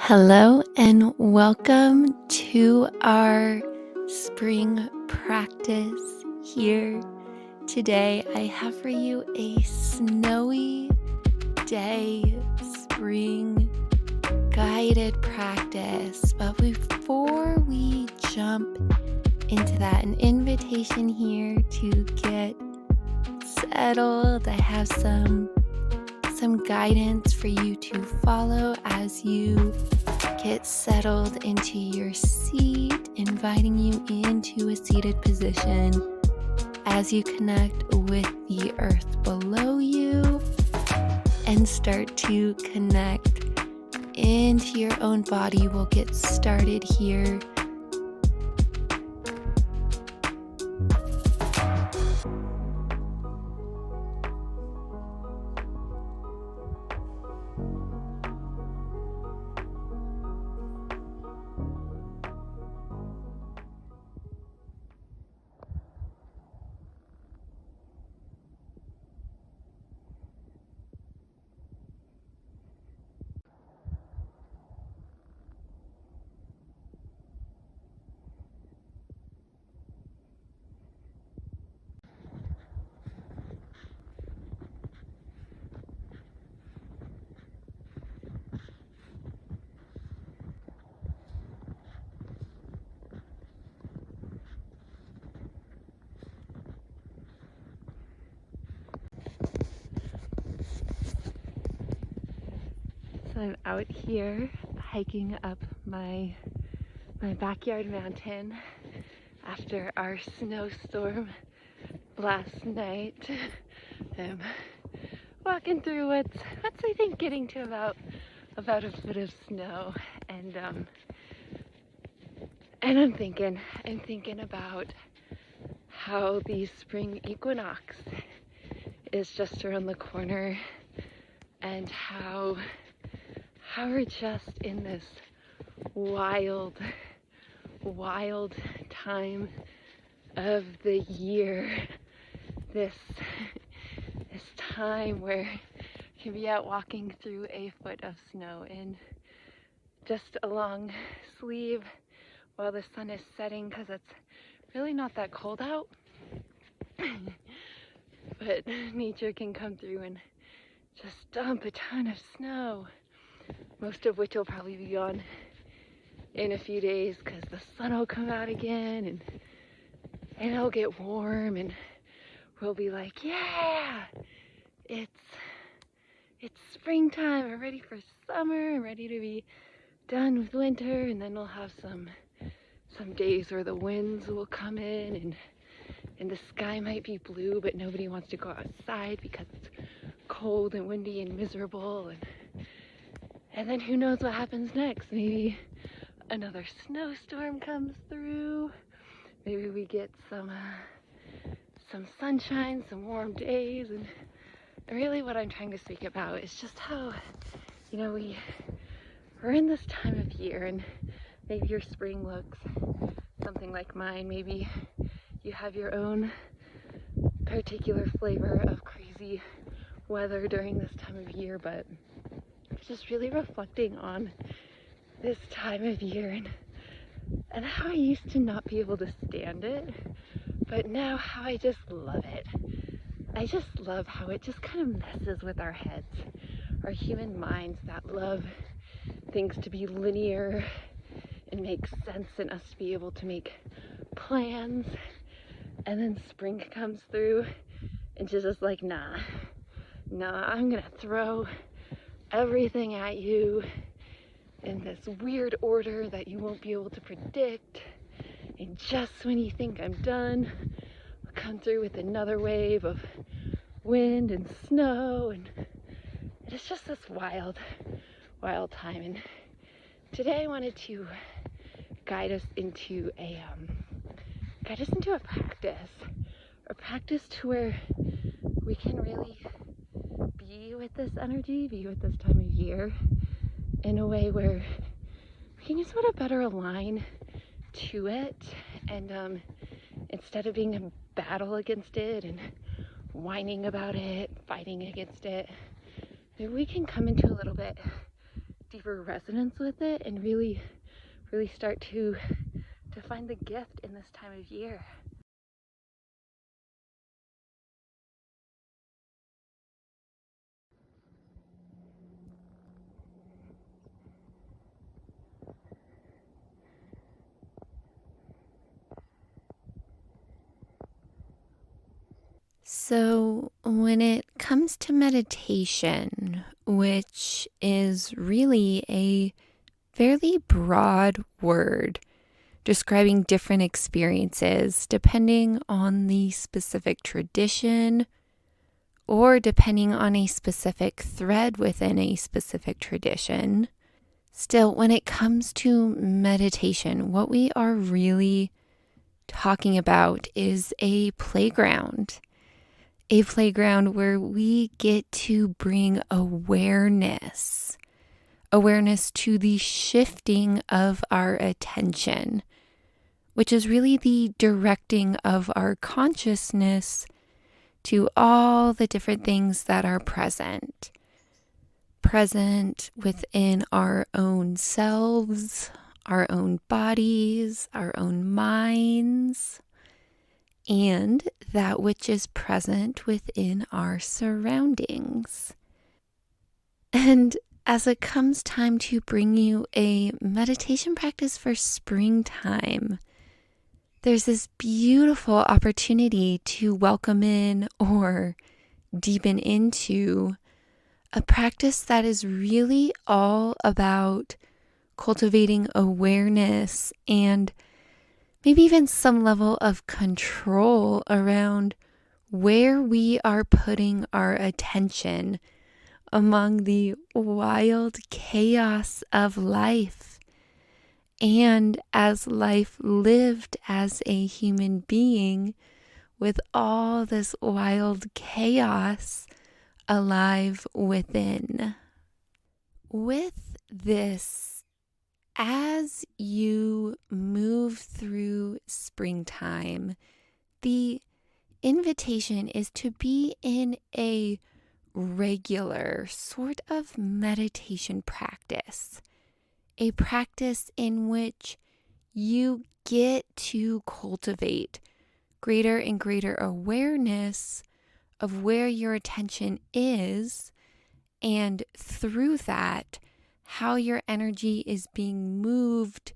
Hello and welcome to our spring practice here. Today I have for you a snowy day spring guided practice. But before we jump into that, an invitation here to get settled. I have some guidance for you to follow as you get settled into your seat, inviting you into a seated position as you connect with the earth below you and start to connect into your own body. We'll get started here. So I'm out here hiking up my backyard mountain after our snowstorm last night. I'm walking through what's I think getting to about a foot of snow, and I'm thinking about how the spring equinox is just around the corner, and how we're just in this wild time of the year. This time where you can be out walking through a foot of snow in just a long sleeve while the sun is setting, because it's really not that cold out. But nature can come through and just dump a ton of snow, most of which will probably be gone in a few days because the sun will come out again, and it'll get warm, and we'll be like, yeah, it's springtime. We're ready for summer. I'm ready to be done with winter, and then we'll have some days where the winds will come in, and the sky might be blue, but nobody wants to go outside because it's cold and windy and miserable, and then who knows what happens next. Maybe another snowstorm comes through. Maybe we get some sunshine, some warm days. And really what I'm trying to speak about is just how, we're in this time of year, and maybe your spring looks something like mine. Maybe you have your own particular flavor of crazy weather during this time of year, but just really reflecting on this time of year, and how I used to not be able to stand it, but now how I just love it. I just love how it just kind of messes with our heads, our human minds that love things to be linear and make sense, and us to be able to make plans. And then spring comes through and she's just like, nah, I'm gonna throw everything at you in this weird order that you won't be able to predict. And just when you think I'm done, I'll come through with another wave of wind and snow, and it's just this wild time. And today I wanted to guide us into a practice to where we can really be with this energy, be with this time of year in a way where we can just sort of better align to it, and instead of being in battle against it and whining about it, fighting against it, maybe we can come into a little bit deeper resonance with it and really start to find the gift in this time of year. So, when it comes to meditation, which is really a fairly broad word describing different experiences depending on the specific tradition or depending on a specific thread within a specific tradition, still, when it comes to meditation, what we are really talking about is a playground. A playground where we get to bring awareness to the shifting of our attention, which is really the directing of our consciousness to all the different things that are present within our own selves, our own bodies, our own minds, and that which is present within our surroundings. And as it comes time to bring you a meditation practice for springtime, there's this beautiful opportunity to welcome in or deepen into a practice that is really all about cultivating awareness and maybe even some level of control around where we are putting our attention among the wild chaos of life and as life lived as a human being with all this wild chaos alive within. With this, as you move through springtime, the invitation is to be in a regular sort of meditation practice, a practice in which you get to cultivate greater and greater awareness of where your attention is, and through that, how your energy is being moved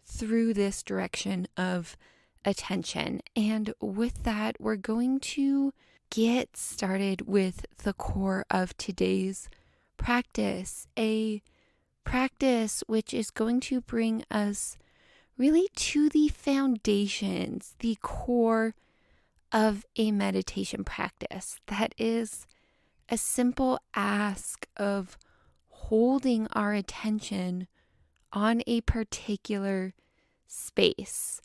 through this direction of attention. And with that, we're going to get started with the core of today's practice, a practice which is going to bring us really to the foundations, the core of a meditation practice. That is a simple ask of holding our attention on a particular space,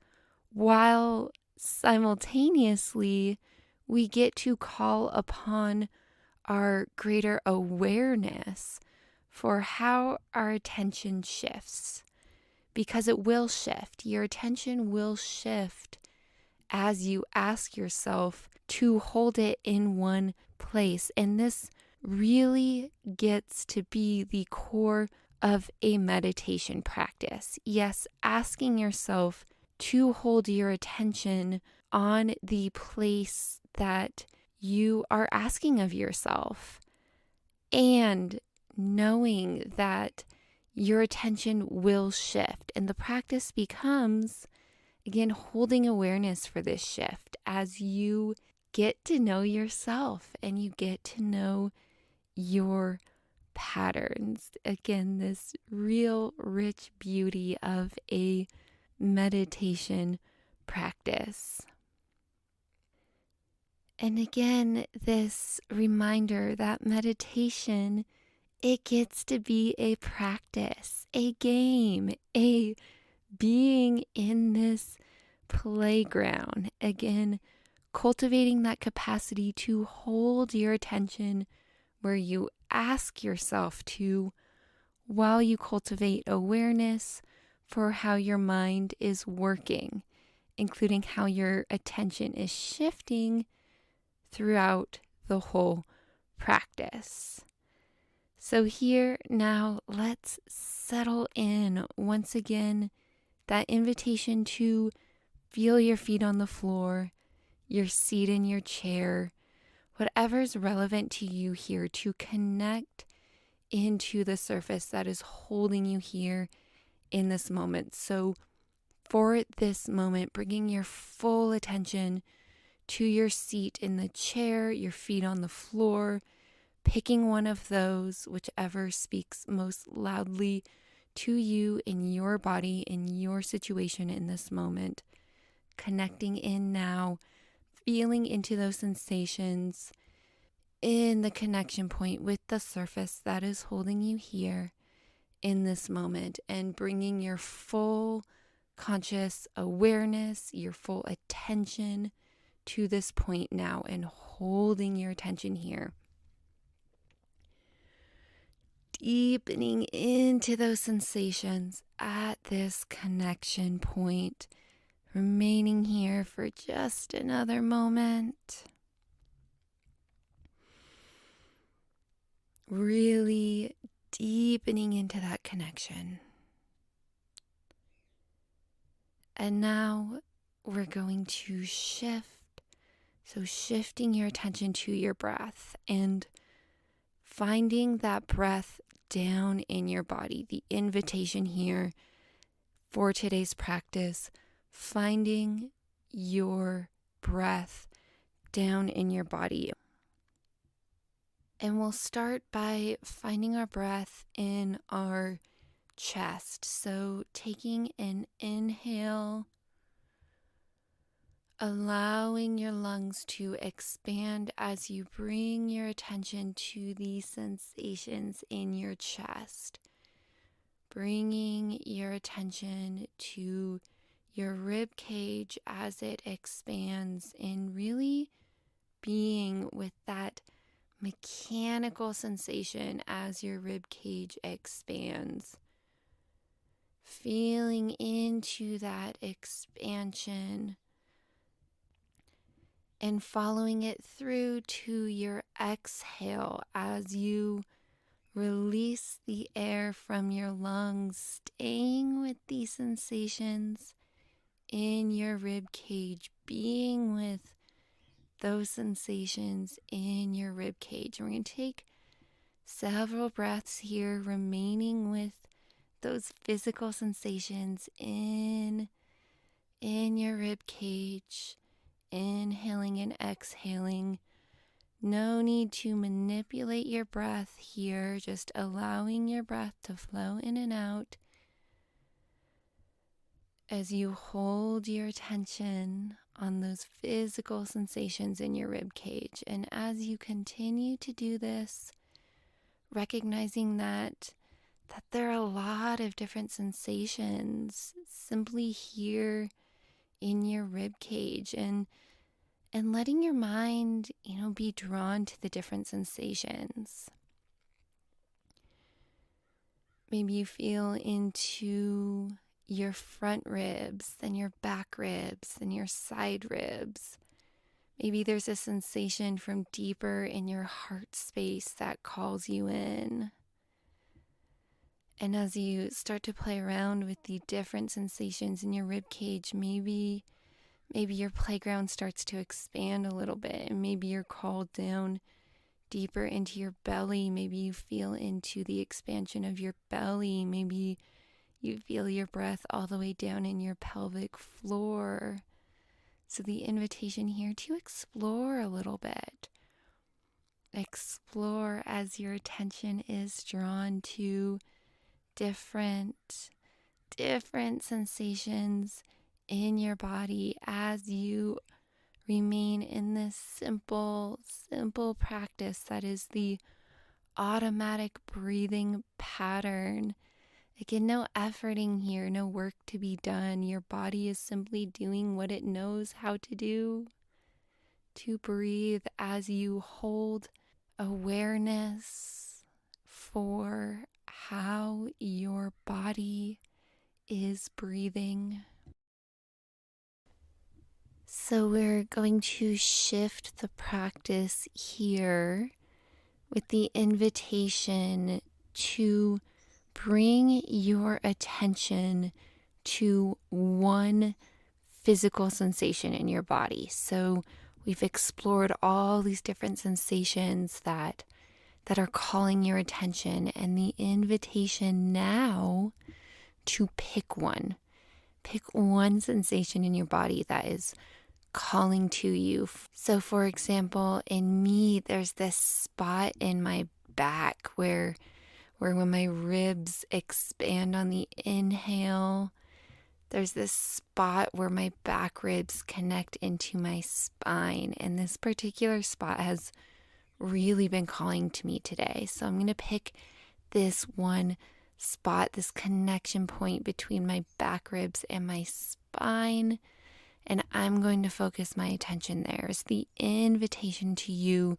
while simultaneously we get to call upon our greater awareness for how our attention shifts. Because it will shift. Your attention will shift as you ask yourself to hold it in one place. And this really gets to be the core of a meditation practice. Yes, asking yourself to hold your attention on the place that you are asking of yourself, and knowing that your attention will shift. And the practice becomes, again, holding awareness for this shift as you get to know yourself and you get to know your patterns. Again, this real rich beauty of a meditation practice. And again, this reminder that meditation, it gets to be a practice, a game, a being in this playground. Again, cultivating that capacity to hold your attention where you ask yourself to, while you cultivate awareness for how your mind is working, including how your attention is shifting throughout the whole practice. So here now, let's settle in once again, that invitation to feel your feet on the floor, your seat in your chair, whatever's relevant to you here, to connect into the surface that is holding you here in this moment. So for this moment, bringing your full attention to your seat in the chair, your feet on the floor, picking one of those, whichever speaks most loudly to you in your body, in your situation in this moment. Connecting in now, feeling into those sensations in the connection point with the surface that is holding you here in this moment, and bringing your full conscious awareness, your full attention to this point now, and holding your attention here. Deepening into those sensations at this connection point, remaining here for just another moment. Really deepening into that connection. And now we're going to shift. So shifting your attention to your breath and finding that breath down in your body. The invitation here for today's practice, finding your breath down in your body. And we'll start by finding our breath in our chest. So taking an inhale, allowing your lungs to expand as you bring your attention to these sensations in your chest. Bringing your attention to your rib cage as it expands, and really being with that mechanical sensation as your rib cage expands. Feeling into that expansion and following it through to your exhale as you release the air from your lungs, staying with these sensations in your rib cage, being with those sensations in your rib cage. We're going to take several breaths here, remaining with those physical sensations in your rib cage. Inhaling and exhaling. No need to manipulate your breath here, just allowing your breath to flow in and out as you hold your attention on those physical sensations in your rib cage. And as you continue to do this, recognizing that there are a lot of different sensations simply here in your rib cage, and letting your mind, be drawn to the different sensations. Maybe you feel into your front ribs, then your back ribs, then your side ribs. Maybe there's a sensation from deeper in your heart space that calls you in. And as you start to play around with the different sensations in your rib cage, maybe your playground starts to expand a little bit, and maybe you're called down deeper into your belly. Maybe you feel into the expansion of your belly. Maybe you feel your breath all the way down in your pelvic floor. So the invitation here to explore a little bit. Explore as your attention is drawn to different sensations in your body as you remain in this simple practice that is the automatic breathing pattern. Again, no efforting here, no work to be done. Your body is simply doing what it knows how to do, to breathe as you hold awareness for how your body is breathing. So we're going to shift the practice here, with the invitation to bring your attention to one physical sensation in your body. So we've explored all these different sensations that are calling your attention, and the invitation now to pick one. Pick one sensation in your body that is calling to you. So for example, in me, there's this spot in my back where when my ribs expand on the inhale, there's this spot where my back ribs connect into my spine. And this particular spot has really been calling to me today. So I'm going to pick this one spot, this connection point between my back ribs and my spine. And I'm going to focus my attention there. It's the invitation to you,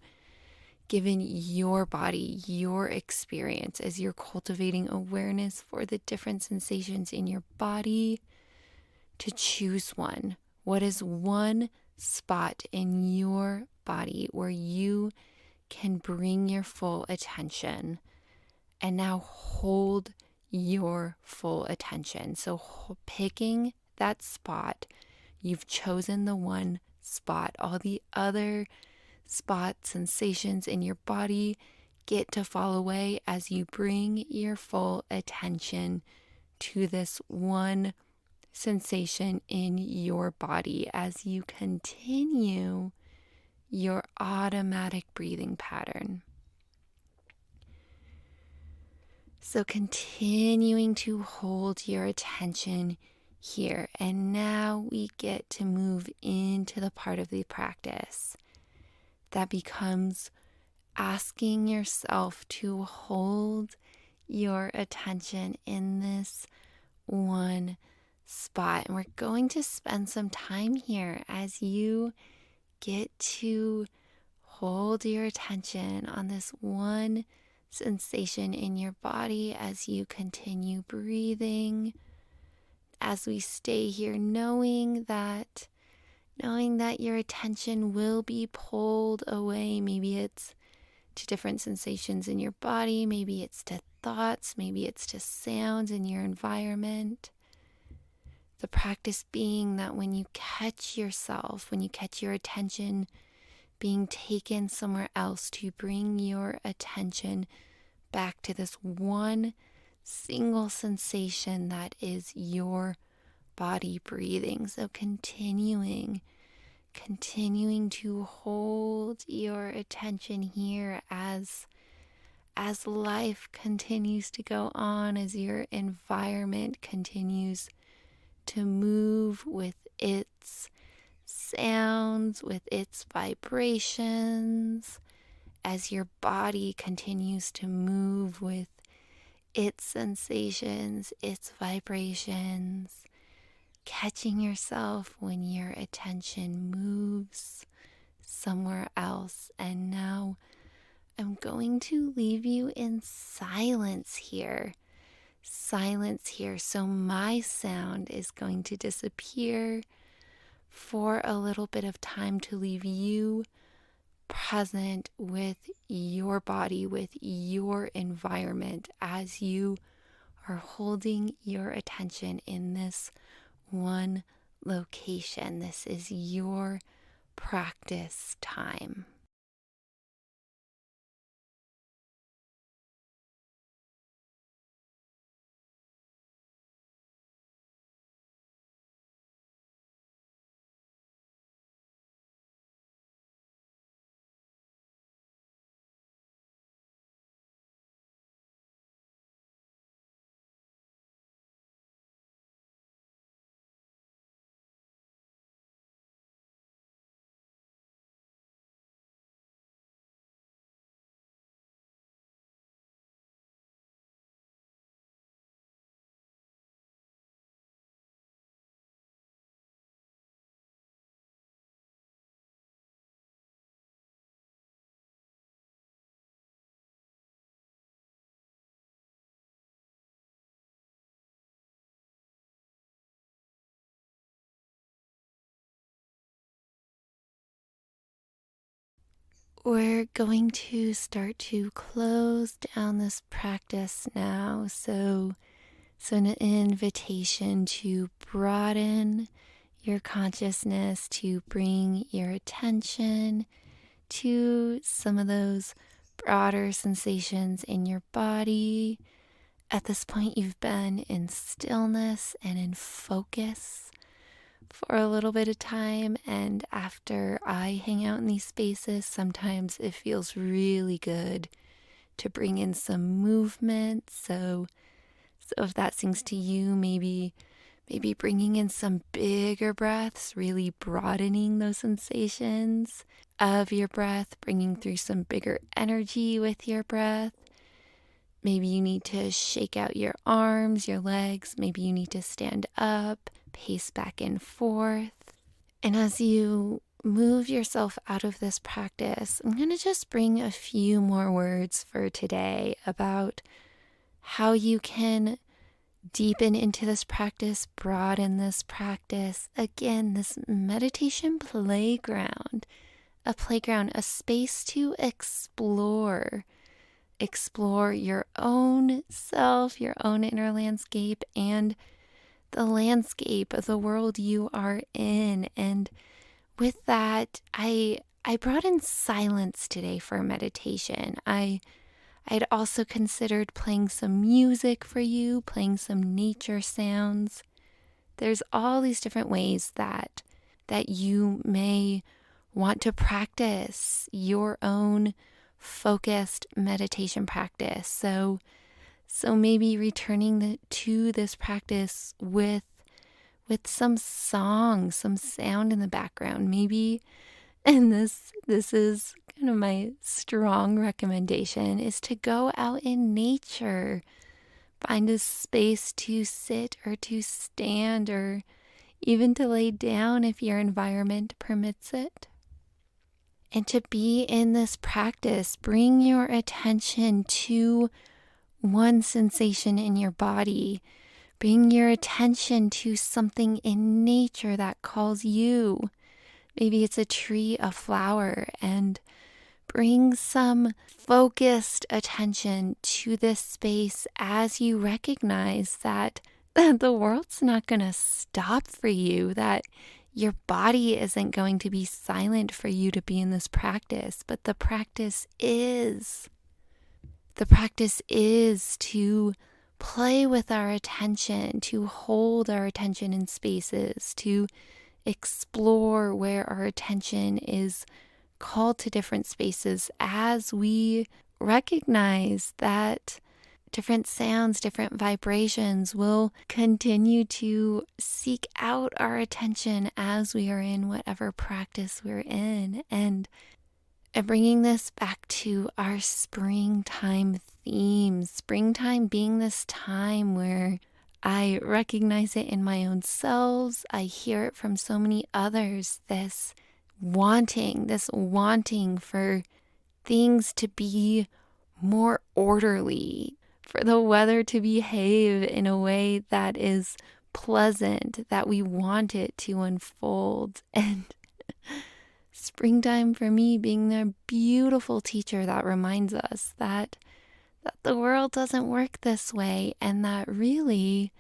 given your body, your experience, as you're cultivating awareness for the different sensations in your body, to choose one. What is one spot in your body where you can bring your full attention and now hold your full attention? So picking that spot, you've chosen the one spot. All the other spots, sensations in your body get to fall away as you bring your full attention to this one sensation in your body as you continue your automatic breathing pattern. So continuing to hold your attention here. And now we get to move into the part of the practice that becomes asking yourself to hold your attention in this one spot. And we're going to spend some time here as you get to hold your attention on this one sensation in your body as you continue breathing, as we stay here knowing that your attention will be pulled away. Maybe it's to different sensations in your body, maybe it's to thoughts, maybe it's to sounds in your environment. The practice being that when you catch yourself, when you catch your attention being taken somewhere else, to bring your attention back to this one single sensation that is your body breathing. So continuing to hold your attention here as life continues to go on, as your environment continues to move with its sounds, with its vibrations, as your body continues to move with its sensations, its vibrations, catching yourself when your attention moves somewhere else. And now I'm going to leave you in silence here. So my sound is going to disappear for a little bit of time to leave you present with your body, with your environment, as you are holding your attention in this one location. This is your practice time. We're going to start to close down this practice now. So an invitation to broaden your consciousness, to bring your attention to some of those broader sensations in your body. At this point, you've been in stillness and in focus for a little bit of time. And after I hang out in these spaces, sometimes it feels really good to bring in some movement. So if that sings to you, maybe bringing in some bigger breaths, really broadening those sensations of your breath, bringing through some bigger energy with your breath. Maybe you need to shake out your arms, your legs. Maybe you need to stand up, pace back and forth. And as you move yourself out of this practice, I'm going to just bring a few more words for today about how you can deepen into this practice, broaden this practice. Again, this meditation playground, a space to explore your own self, your own inner landscape, and the landscape of the world you are in. And with that, I brought in silence today for meditation. I'd also considered playing some music for you, playing some nature sounds. There's all these different ways that you may want to practice your own focused meditation practice. So maybe returning to this practice with some song, some sound in the background, maybe. And this is kind of my strong recommendation, is to go out in nature. Find a space to sit or to stand or even to lay down if your environment permits it. And to be in this practice, bring your attention to one sensation in your body. Bring your attention to something in nature that calls you. Maybe it's a tree, a flower, and bring some focused attention to this space as you recognize that the world's not going to stop for you, that your body isn't going to be silent for you to be in this practice, but the practice is. The practice is to play with our attention, to hold our attention in spaces, to explore where our attention is called to different spaces as we recognize that different sounds, different vibrations will continue to seek out our attention as we are in whatever practice we're in. And bringing this back to our springtime theme, springtime being this time where I recognize it in my own selves. I hear it from so many others, this wanting for things to be more orderly, for the weather to behave in a way that is pleasant, that we want it to unfold. And springtime for me being the beautiful teacher that reminds us that the world doesn't work this way, and that really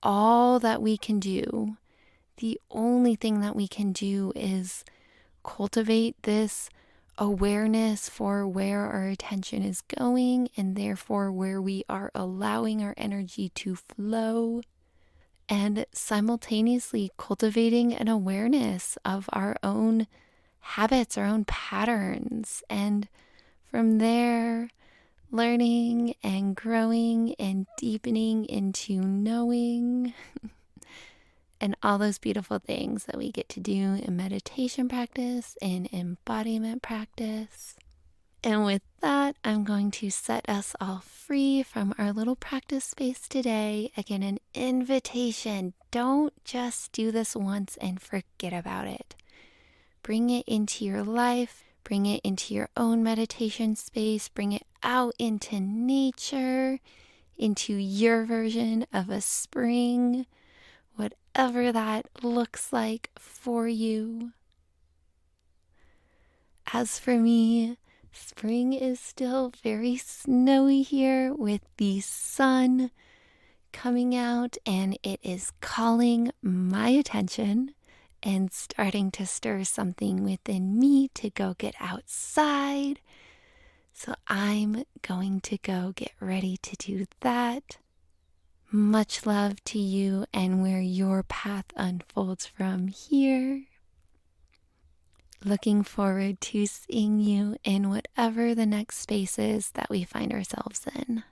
all that we can do, the only thing that we can do, is cultivate this awareness for where our attention is going, and therefore where we are allowing our energy to flow, and simultaneously cultivating an awareness of our own habits, our own patterns, and from there learning and growing and deepening into knowing and all those beautiful things that we get to do in meditation practice and embodiment practice. And with that, I'm going to set us all free from our little practice space today. Again, an invitation. Don't just do this once and forget about it. Bring it into your life. Bring it into your own meditation space. Bring it out into nature, into your version of a spring, whatever that looks like for you. As for me, spring is still very snowy here with the sun coming out, and it is calling my attention and starting to stir something within me to go get outside. So I'm going to go get ready to do that. Much love to you and where your path unfolds from here. Looking forward to seeing you in whatever the next space is that we find ourselves in.